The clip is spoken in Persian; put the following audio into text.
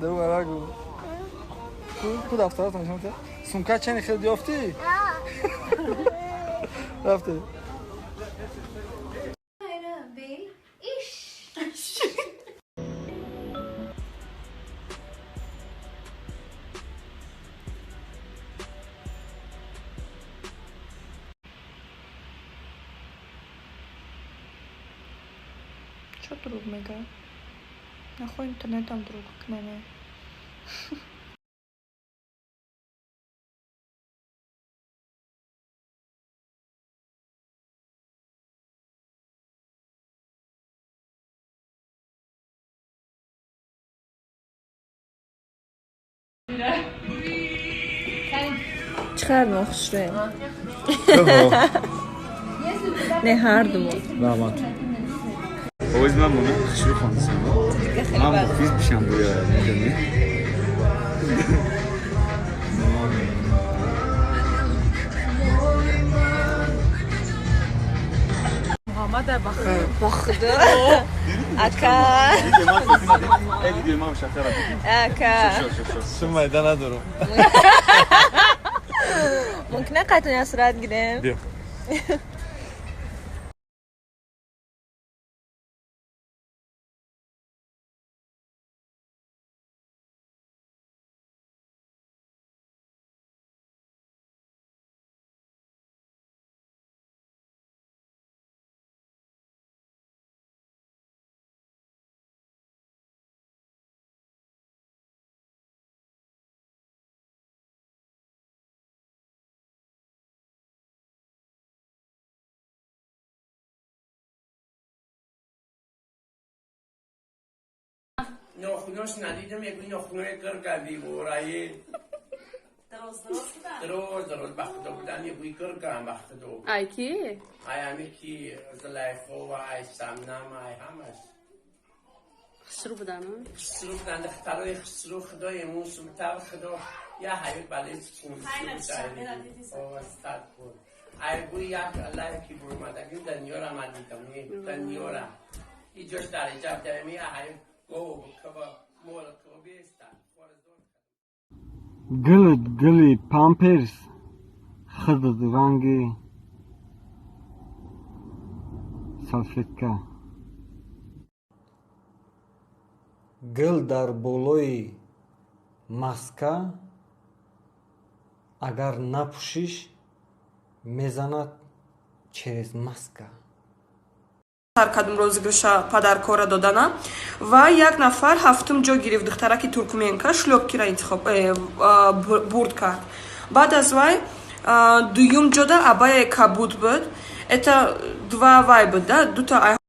دوباره گو تو دفترات نشون بده سمکه چنی خیلی یافتی رفته چه دروغ میگه؟ نخو اینترنت هم دروغ کنه. چقدر مخشویم نه هر دو رحمت باید من مومن خشوی خواندسم من مفیز بیشم بویا میدونی محمد بخدا اکا دیگه ما شکر اکا شو میدان ندارم ممکنه قطعی اسرات گیریم بیا ناخوناش ندیدم یکی ناخونای کرگردی بورایی درست بخت دو بودن یکی کرگرم بخت دو ای کی؟ ای همی کی زلیخو و ای سمنم ای همش خسرو بودن خسرو بودن دخترای خسرو خدای موسومتر خدا یا حیوت بله چون ای بوی یک الله کی برمدگیم دنیا را من دیدم دنیا را اینجاش در ایجاب دارمی ای حیوت گل پامپرس خد رنگ سالفیتکا گل در بالای ماسکا اگر نپوشیش میزند через маска. ҳаркадом розыгрыша падаркора додана ва як нафар ҳафтум ҷо гирифт духтараки туркменка шлёпкира интихоб бурд кард баъд аз вай дуюм ҷода абая кабуд буд это два вай буд да дута